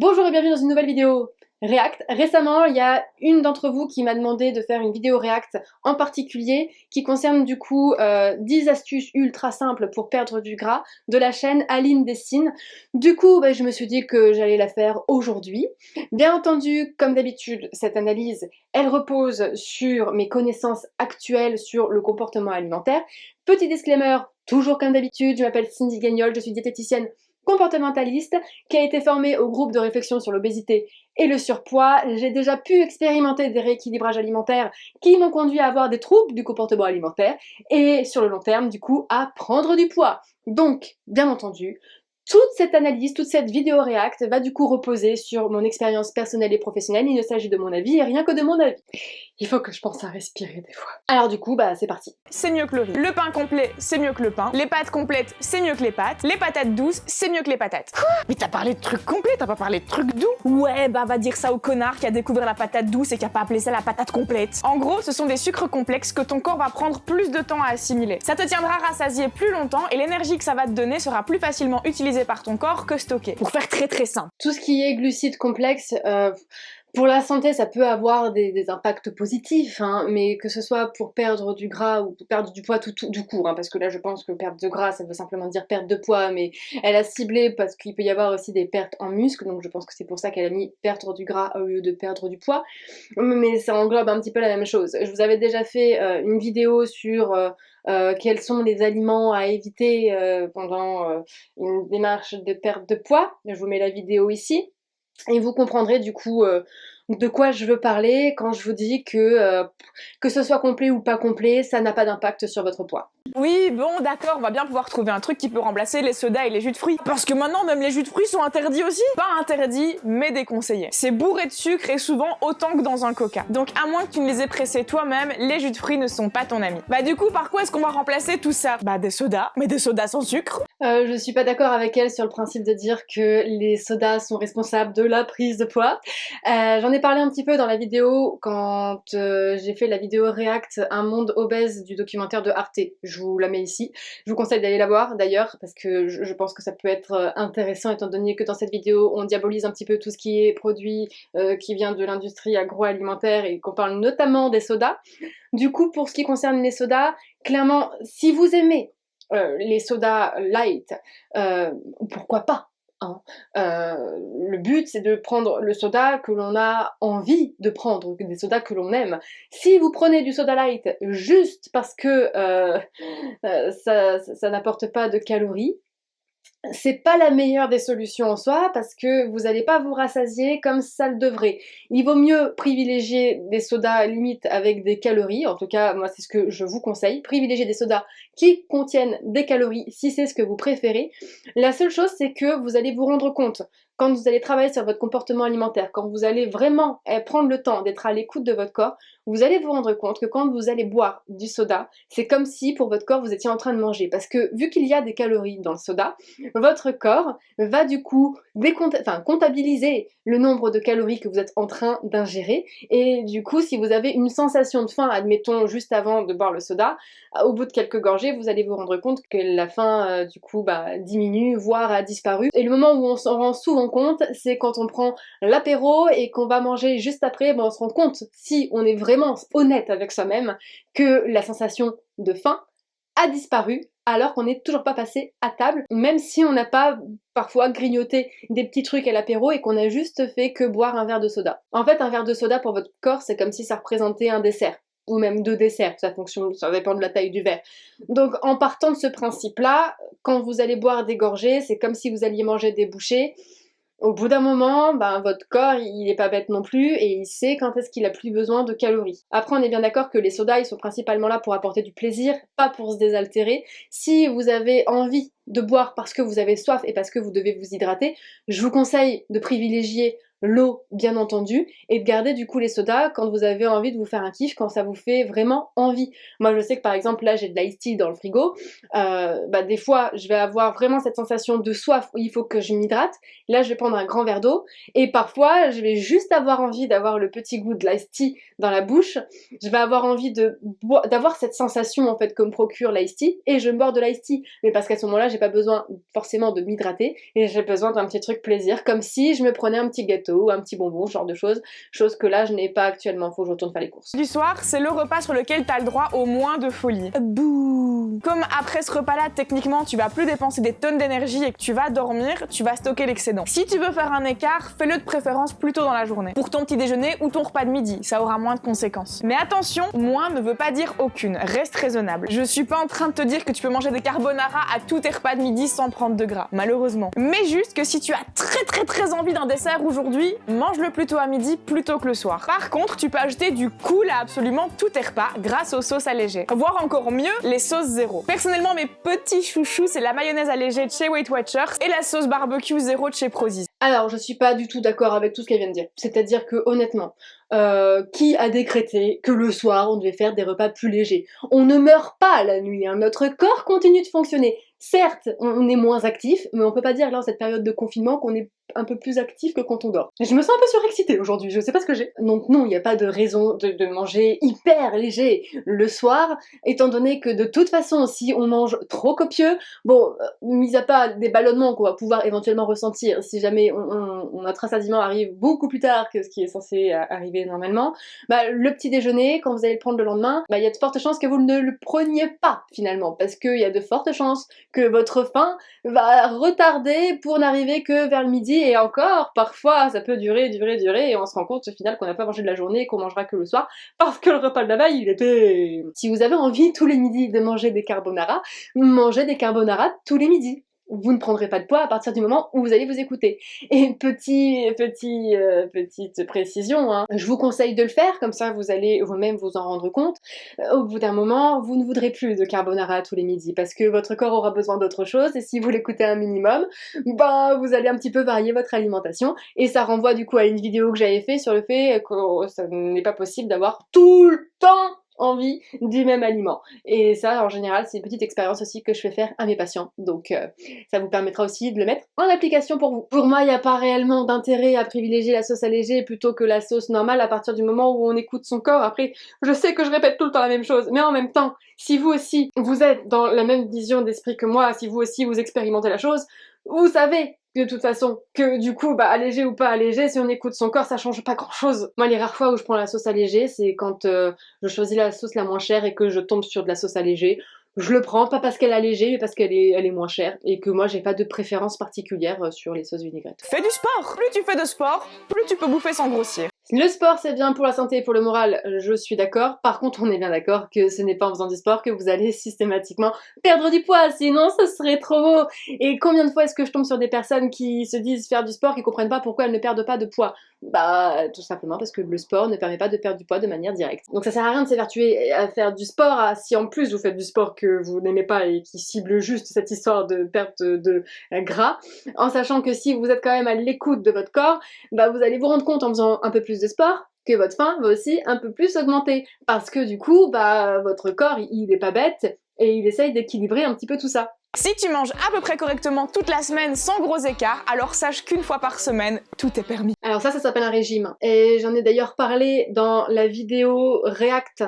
Bonjour et bienvenue dans une nouvelle vidéo React. Récemment, il y a une d'entre vous qui m'a demandé de faire une vidéo React en particulier qui concerne du coup 10 astuces ultra simples pour perdre du gras de la chaîne Aline Dessine. Du coup, je me suis dit que j'allais la faire aujourd'hui. Bien entendu, comme d'habitude, cette analyse, elle repose sur mes connaissances actuelles sur le comportement alimentaire. Petit disclaimer, toujours comme d'habitude, je m'appelle Cindy Gagnol, je suis diététicienne comportementaliste qui a été formée au groupe de réflexion sur l'obésité et le surpoids. J'ai déjà pu expérimenter des rééquilibrages alimentaires qui m'ont conduit à avoir des troubles du comportement alimentaire et sur le long terme du coup à prendre du poids. Donc bien entendu, toute cette analyse, toute cette vidéo React va du coup reposer sur mon expérience personnelle et professionnelle. Il ne s'agit de mon avis et rien que de mon avis. Il faut que je pense à respirer des fois. Alors du coup, c'est parti. C'est mieux que le riz. Le pain complet, c'est mieux que le pain. Les pâtes complètes, c'est mieux que les pâtes. Les patates douces, c'est mieux que les patates. Quoi? Mais t'as parlé de trucs complets, t'as pas parlé de trucs doux? Ouais, va dire ça au connard qui a découvert la patate douce et qui a pas appelé ça la patate complète. En gros, ce sont des sucres complexes que ton corps va prendre plus de temps à assimiler. Ça te tiendra rassasié plus longtemps et l'énergie que ça va te donner sera plus facilement utilisée par ton corps que stockée. Pour faire très simple. Tout ce qui est glucides complexes, pour la santé, ça peut avoir des impacts positifs, hein, mais que ce soit pour perdre du gras ou pour perdre du poids tout court, hein, parce que là je pense que perdre de gras, ça veut simplement dire perte de poids, mais elle a ciblé parce qu'il peut y avoir aussi des pertes en muscles, donc je pense que c'est pour ça qu'elle a mis perdre du gras au lieu de perdre du poids, mais ça englobe un petit peu la même chose. Je vous avais déjà fait une vidéo sur quels sont les aliments à éviter pendant une démarche de perte de poids. Je vous mets la vidéo ici. Et vous comprendrez du coup de quoi je veux parler quand je vous dis que ce soit complet ou pas complet, ça n'a pas d'impact sur votre poids. Oui, bon, d'accord, on va bien pouvoir trouver un truc qui peut remplacer les sodas et les jus de fruits. Parce que maintenant, même les jus de fruits sont interdits aussi. Pas interdits, mais déconseillés. C'est bourré de sucre et souvent autant que dans un coca. Donc à moins que tu ne les aies pressés toi-même, les jus de fruits ne sont pas ton ami. Du coup, par quoi est-ce qu'on va remplacer tout ça? Des sodas, mais des sodas sans sucre. Je suis pas d'accord avec elle sur le principe de dire que les sodas sont responsables de la prise de poids. J'en ai parlé un petit peu dans la vidéo quand j'ai fait la vidéo React Un monde obèse du documentaire de Arte. Je vous la mets ici. Je vous conseille d'aller la voir d'ailleurs parce que je pense que ça peut être intéressant étant donné que dans cette vidéo on diabolise un petit peu tout ce qui est produit qui vient de l'industrie agroalimentaire et qu'on parle notamment des sodas. Du coup, pour ce qui concerne les sodas, clairement, si vous aimez les sodas light, pourquoi pas, hein. Le but c'est de prendre le soda que l'on a envie de prendre, des sodas que l'on aime. Si vous prenez du soda light juste parce que ça n'apporte pas de calories, c'est pas la meilleure des solutions en soi parce que vous n'allez pas vous rassasier comme ça le devrait. Il vaut mieux privilégier des sodas limite avec des calories, en tout cas moi c'est ce que je vous conseille, privilégier des sodas qui contiennent des calories si c'est ce que vous préférez. La seule chose c'est que vous allez vous rendre compte quand vous allez travailler sur votre comportement alimentaire, quand vous allez vraiment prendre le temps d'être à l'écoute de votre corps, vous allez vous rendre compte que quand vous allez boire du soda, c'est comme si pour votre corps vous étiez en train de manger parce que vu qu'il y a des calories dans le soda, votre corps va du coup comptabiliser le nombre de calories que vous êtes en train d'ingérer et du coup si vous avez une sensation de faim, admettons juste avant de boire le soda, au bout de quelques gorgées vous allez vous rendre compte que la faim du coup diminue voire a disparu et le moment où on s'en rend souvent compte c'est quand on prend l'apéro et qu'on va manger juste après, on se rend compte si on est vraiment honnête avec soi-même que la sensation de faim a disparu alors qu'on n'est toujours pas passé à table, même si on n'a pas parfois grignoté des petits trucs à l'apéro et qu'on a juste fait que boire un verre de soda. En fait, un verre de soda pour votre corps, c'est comme si ça représentait un dessert, ou même 2 desserts, ça dépend de la taille du verre. Donc en partant de ce principe-là, quand vous allez boire des gorgées, c'est comme si vous alliez manger des bouchées. Au bout d'un moment, votre corps, il est pas bête non plus et il sait quand est-ce qu'il a plus besoin de calories. Après, on est bien d'accord que les sodas, ils sont principalement là pour apporter du plaisir, pas pour se désaltérer. Si vous avez envie de boire parce que vous avez soif et parce que vous devez vous hydrater, je vous conseille de privilégier l'eau bien entendu, et de garder du coup les sodas quand vous avez envie de vous faire un kiff, quand ça vous fait vraiment envie. Moi je sais que par exemple là j'ai de l'ice tea dans le frigo, des fois je vais avoir vraiment cette sensation de soif où il faut que je m'hydrate, là je vais prendre un grand verre d'eau, et parfois je vais juste avoir envie d'avoir le petit goût de l'ice tea dans la bouche, je vais avoir envie d'avoir cette sensation en fait que me procure l'ice tea, et je bois de l'ice tea, mais parce qu'à ce moment-là j'ai pas besoin forcément de m'hydrater, et j'ai besoin d'un petit truc plaisir, comme si je me prenais un petit gâteau ou un petit bonbon, ce genre de choses, chose que là je n'ai pas actuellement, faut que je retourne faire les courses. Du soir, c'est le repas sur lequel t'as le droit au moins de folie. Bouh. Comme après ce repas-là, techniquement, tu vas plus dépenser des tonnes d'énergie et que tu vas dormir, tu vas stocker l'excédent. Si tu veux faire un écart, fais-le de préférence plus tôt dans la journée. Pour ton petit déjeuner ou ton repas de midi, ça aura moins de conséquences. Mais attention, moins ne veut pas dire aucune, reste raisonnable. Je suis pas en train de te dire que tu peux manger des carbonara à tous tes repas de midi sans prendre de gras, malheureusement. Mais juste que si tu as très envie d'un dessert aujourd'hui, mange-le plutôt à midi plutôt que le soir. Par contre, tu peux ajouter du cool à absolument tous tes repas grâce aux sauces allégées. Voire encore mieux, les sauces zéro. Personnellement, mes petits chouchous, c'est la mayonnaise allégée de chez Weight Watchers et la sauce barbecue zéro de chez Prozis. Alors, je suis pas du tout d'accord avec tout ce qu'elle vient de dire. C'est-à-dire que, honnêtement, qui a décrété que le soir, on devait faire des repas plus légers? On ne meurt pas la nuit, hein. Notre corps continue de fonctionner. Certes, on est moins actif, mais on peut pas dire, là, en cette période de confinement, qu'on est un peu plus actif que quand on dort. Je me sens un peu surexcitée aujourd'hui, je sais pas ce que j'ai. Donc non, il n'y a pas de raison de manger hyper léger le soir, étant donné que de toute façon, si on mange trop copieux, bon, mis à part des ballonnements qu'on va pouvoir éventuellement ressentir si jamais notre rassasiement arrive beaucoup plus tard que ce qui est censé arriver normalement, le petit déjeuner, quand vous allez le prendre le lendemain, il y a de fortes chances que vous ne le preniez pas finalement, parce qu'il y a de fortes chances que votre faim va retarder pour n'arriver que vers le midi, et encore, parfois, ça peut durer, et on se rend compte au final qu'on n'a pas mangé de la journée et qu'on mangera que le soir, parce que le repas de la veille, il était... Si vous avez envie tous les midis de manger des carbonara, mangez des carbonara tous les midis. Vous ne prendrez pas de poids à partir du moment où vous allez vous écouter. Et petite précision, hein, je vous conseille de le faire, comme ça vous allez vous-même vous en rendre compte. Au bout d'un moment, vous ne voudrez plus de carbonara tous les midis, parce que votre corps aura besoin d'autre chose, et si vous l'écoutez un minimum, vous allez un petit peu varier votre alimentation, et ça renvoie du coup à une vidéo que j'avais fait sur le fait que ça n'est pas possible d'avoir tout le temps envie du même aliment. Et ça, en général, c'est une petite expérience aussi que je fais faire à mes patients. Donc, ça vous permettra aussi de le mettre en application pour vous. Pour moi, il n'y a pas réellement d'intérêt à privilégier la sauce allégée plutôt que la sauce normale à partir du moment où on écoute son corps. Après, je sais que je répète tout le temps la même chose, mais en même temps, si vous aussi, vous êtes dans la même vision d'esprit que moi, si vous aussi, vous expérimentez la chose, vous savez de toute façon que du coup allégé ou pas allégé, si on écoute son corps ça change pas grand chose. Moi les rares fois où je prends la sauce allégée, c'est quand je choisis la sauce la moins chère et que je tombe sur de la sauce allégée. Je le prends pas parce qu'elle est allégée mais parce qu'elle est moins chère, et que moi j'ai pas de préférence particulière sur les sauces vinaigrettes. Fais du sport. Plus tu fais de sport, plus tu peux bouffer sans grossir. Le sport c'est bien pour la santé et pour le moral, je suis d'accord. Par contre on est bien d'accord que ce n'est pas en faisant du sport que vous allez systématiquement perdre du poids, sinon ce serait trop beau. Et combien de fois est-ce que je tombe sur des personnes qui se disent faire du sport, qui comprennent pas pourquoi elles ne perdent pas de poids? Tout simplement parce que le sport ne permet pas de perdre du poids de manière directe. Donc ça sert à rien de s'évertuer à faire du sport si en plus vous faites du sport que vous n'aimez pas et qui cible juste cette histoire de perte de gras, en sachant que si vous êtes quand même à l'écoute de votre corps, vous allez vous rendre compte en faisant un peu plus de sport que votre faim va aussi un peu plus augmenter, parce que du coup votre corps il est pas bête et il essaye d'équilibrer un petit peu tout ça. Si tu manges à peu près correctement toute la semaine sans gros écart, alors sache qu'une fois par semaine, tout est permis. Alors ça s'appelle un régime, et j'en ai d'ailleurs parlé dans la vidéo React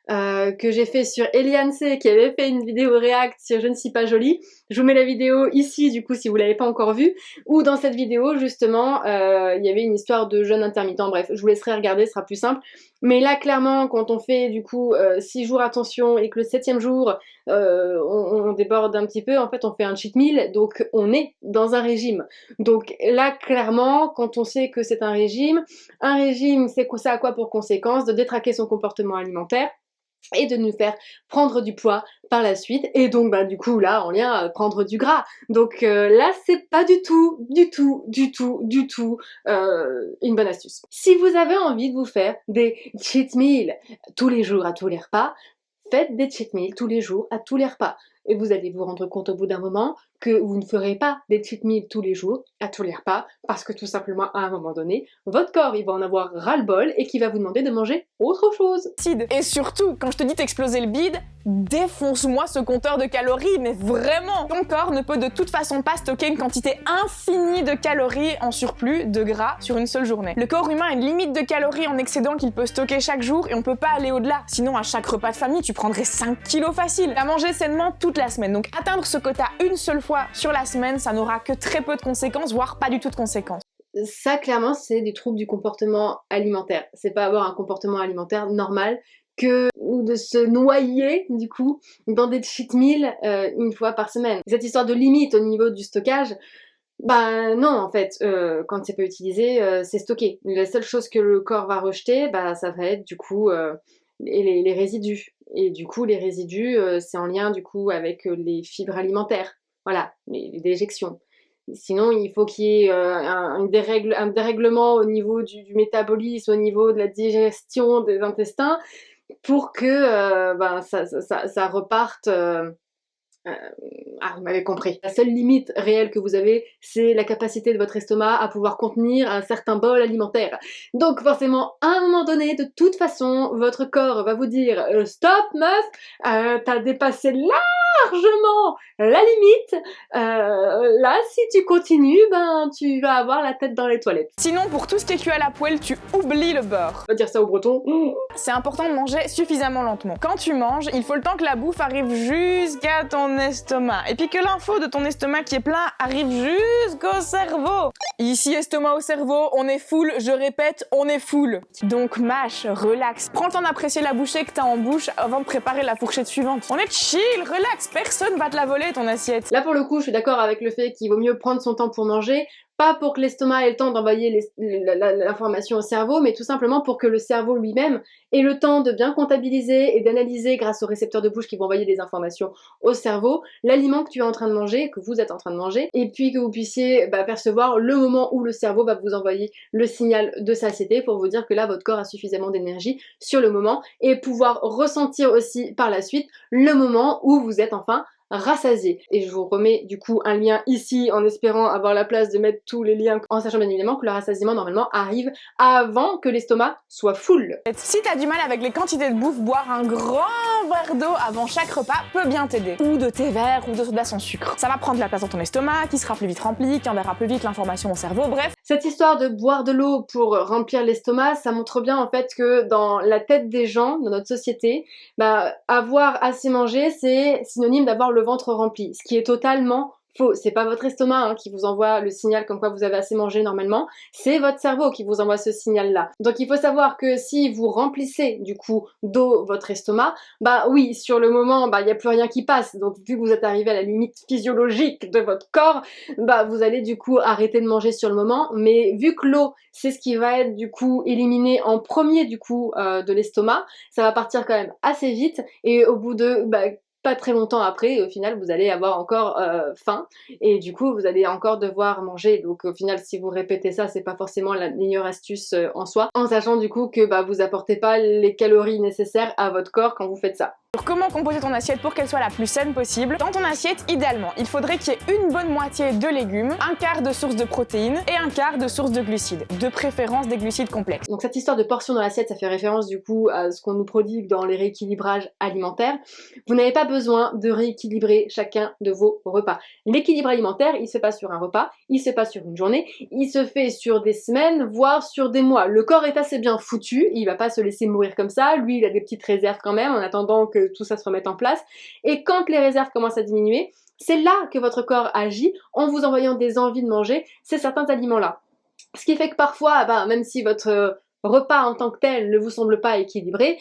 que j'ai fait sur Eliane C, qui avait fait une vidéo React sur Je ne suis pas jolie. Je vous mets la vidéo ici du coup si vous l'avez pas encore vue, où dans cette vidéo justement il y avait une histoire de jeûne intermittent. Bref, je vous laisserai regarder, ce sera plus simple. Mais là clairement quand on fait du coup 6 jours attention et que le 7e jour on déborde un petit peu, en fait on fait un cheat meal, donc on est dans un régime. Donc là clairement quand on sait que c'est un régime c'est à quoi pour conséquence de détraquer son comportement alimentaire et de nous faire prendre du poids par la suite, et donc du coup là en lien prendre du gras. Donc là c'est pas du tout une bonne astuce. Si vous avez envie de vous faire des cheat meals tous les jours à tous les repas, faites des cheat meals tous les jours à tous les repas, et vous allez vous rendre compte au bout d'un moment que vous ne ferez pas des cheat meals tous les jours, à tous les repas, parce que tout simplement, à un moment donné, votre corps, il va en avoir ras-le-bol et qu'il va vous demander de manger autre chose. Et surtout, quand je te dis t'exploser le bide, défonce-moi ce compteur de calories, mais vraiment! Ton corps ne peut de toute façon pas stocker une quantité infinie de calories en surplus de gras sur une seule journée. Le corps humain a une limite de calories en excédent qu'il peut stocker chaque jour et on peut pas aller au-delà. Sinon, à chaque repas de famille, tu prendrais 5 kilos facile. À manger sainement toute la semaine. Donc atteindre ce quota une seule fois sur la semaine, ça n'aura que très peu de conséquences, voire pas du tout de conséquences. Ça, clairement, c'est des troubles du comportement alimentaire. C'est pas avoir un comportement alimentaire normal que de se noyer, du coup, dans des cheat meals une fois par semaine. Cette histoire de limite au niveau du stockage, bah non, en fait, quand c'est pas utilisé, c'est stocké. La seule chose que le corps va rejeter, bah ça va être, du coup, les résidus. Et du coup, les résidus, c'est en lien, du coup, avec les fibres alimentaires. Voilà, les déjections. Sinon, il faut qu'il y ait un dérèglement au niveau du métabolisme, au niveau de la digestion des intestins, pour que ça reparte. Vous m'avez compris. La seule limite réelle que vous avez, c'est la capacité de votre estomac à pouvoir contenir un certain bol alimentaire. Donc forcément, à un moment donné, de toute façon, votre corps va vous dire stop meuf, t'as dépassé largement la limite. Là, si tu continues, ben tu vas avoir la tête dans les toilettes. Sinon, pour tout ce qui est cuit à la poêle, tu oublies le beurre. On va dire ça au breton. C'est important de manger suffisamment lentement. Quand tu manges, il faut le temps que la bouffe arrive jusqu'à ton estomac. Et puis que l'info de ton estomac qui est plein arrive jusqu'au cerveau. Ici, estomac au cerveau, on est full, je répète, on est full. Donc mâche, relax. Prends le temps d'apprécier la bouchée que t'as en bouche avant de préparer la fourchette suivante. On est chill, relax, personne va te la voler ton assiette. Là pour le coup, je suis d'accord avec le fait qu'il vaut mieux prendre son temps pour manger, pas pour que l'estomac ait le temps d'envoyer l'information au cerveau, mais tout simplement pour que le cerveau lui-même ait le temps de bien comptabiliser et d'analyser grâce aux récepteurs de bouche qui vont envoyer des informations au cerveau, l'aliment que tu es en train de manger, que vous êtes en train de manger, et puis que vous puissiez percevoir le moment où le cerveau va vous envoyer le signal de satiété pour vous dire que là votre corps a suffisamment d'énergie sur le moment, et pouvoir ressentir aussi par la suite le moment où vous êtes enfin rassasié. Et je vous remets du coup un lien ici en espérant avoir la place de mettre tous les liens, en sachant bien évidemment que le rassasiement normalement arrive avant que l'estomac soit full. Si t'as du mal avec les quantités de bouffe, boire un grand verre d'eau avant chaque repas peut bien t'aider. Ou de thé vert ou de soda sans sucre. Ça va prendre la place dans ton estomac, qui sera plus vite rempli, qui enverra plus vite l'information au cerveau, bref. Cette histoire de boire de l'eau pour remplir l'estomac, ça montre bien en fait que dans la tête des gens, dans notre société, avoir assez mangé, c'est synonyme d'avoir le ventre rempli, ce qui est totalement faux. C'est pas votre estomac qui vous envoie le signal comme quoi vous avez assez mangé normalement, c'est votre cerveau qui vous envoie ce signal-là. Donc il faut savoir que si vous remplissez du coup d'eau votre estomac, oui, sur le moment, il n'y a plus rien qui passe. Donc vu que vous êtes arrivé à la limite physiologique de votre corps, vous allez du coup arrêter de manger sur le moment. Mais vu que l'eau, c'est ce qui va être du coup éliminé en premier du coup de l'estomac, ça va partir quand même assez vite et au bout de pas très longtemps après, au final vous allez avoir encore faim et du coup vous allez encore devoir manger. Donc au final si vous répétez ça, c'est pas forcément la meilleure astuce en soi, en sachant du coup que vous apportez pas les calories nécessaires à votre corps quand vous faites ça. Alors comment composer ton assiette pour qu'elle soit la plus saine possible? Dans ton assiette, idéalement, il faudrait qu'il y ait une bonne moitié de légumes, un quart de source de protéines et un quart de source de glucides, de préférence des glucides complexes. Donc cette histoire de portion dans l'assiette, ça fait référence du coup à ce qu'on nous prodigue dans les rééquilibrages alimentaires. Vous n'avez pas besoin de rééquilibrer chacun de vos repas. L'équilibre alimentaire, il se passe sur un repas, il se passe sur une journée, il se fait sur des semaines, voire sur des mois. Le corps est assez bien foutu, il va pas se laisser mourir comme ça, lui il a des petites réserves quand même en attendant que tout ça se remette en place. Et quand les réserves commencent à diminuer, c'est là que votre corps agit en vous envoyant des envies de manger ces certains aliments-là. Ce qui fait que parfois, même si votre repas en tant que tel ne vous semble pas équilibré,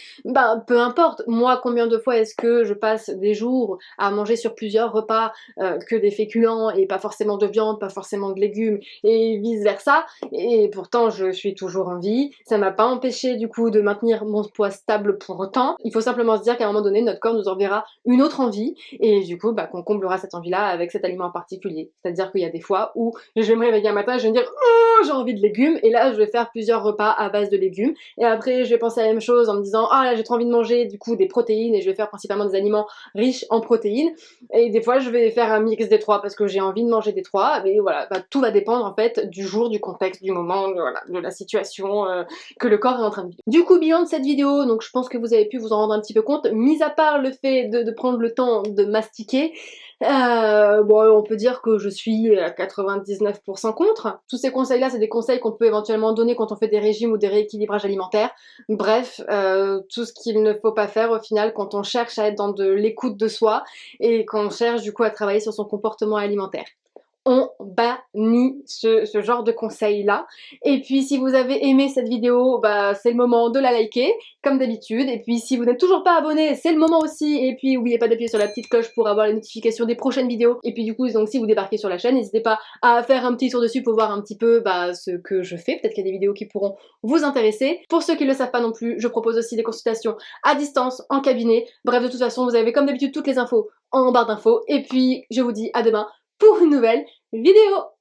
peu importe. Moi, combien de fois est-ce que je passe des jours à manger sur plusieurs repas que des féculents et pas forcément de viande, pas forcément de légumes et vice versa, et pourtant je suis toujours en vie. Ça m'a pas empêché du coup de maintenir mon poids stable pour autant. Il faut simplement se dire qu'à un moment donné, notre corps nous enverra une autre envie et du coup qu'on comblera cette envie-là avec cet aliment en particulier. C'est-à-dire qu'il y a des fois où je vais me réveiller un matin et je vais me dire oh, j'ai envie de légumes, et là je vais faire plusieurs repas à base base de légumes. Et après, je vais penser à la même chose en me disant, ah là, j'ai trop envie de manger du coup des protéines et je vais faire principalement des aliments riches en protéines. Et des fois, je vais faire un mix des trois parce que j'ai envie de manger des trois. Mais voilà, bah, tout va dépendre en fait du jour, du contexte, du moment, voilà, de la situation que le corps est en train de vivre. Du coup, bilan de cette vidéo, donc je pense que vous avez pu vous en rendre un petit peu compte, mis à part le fait de prendre le temps de mastiquer, bon, on peut dire que je suis à 99% contre. Tous ces conseils-là, c'est des conseils qu'on peut éventuellement donner quand on fait des régimes ou des rééquilibrages alimentaires. Bref, tout ce qu'il ne faut pas faire au final quand on cherche à être dans de l'écoute de soi et qu'on cherche du coup à travailler sur son comportement alimentaire. On bannit ce genre de conseils là. Et puis si vous avez aimé cette vidéo, bah c'est le moment de la liker comme d'habitude. Et puis si vous n'êtes toujours pas abonné, c'est le moment aussi. Et puis n'oubliez pas d'appuyer sur la petite cloche pour avoir les notifications des prochaines vidéos. Et puis du coup, donc si vous débarquez sur la chaîne, n'hésitez pas à faire un petit tour dessus pour voir un petit peu ce que je fais. Peut-être qu'il y a des vidéos qui pourront vous intéresser. Pour ceux qui ne le savent pas non plus, je propose aussi des consultations à distance, en cabinet. Bref, de toute façon, vous avez comme d'habitude toutes les infos en barre d'infos. Et puis je vous dis à demain pour une nouvelle vidéo.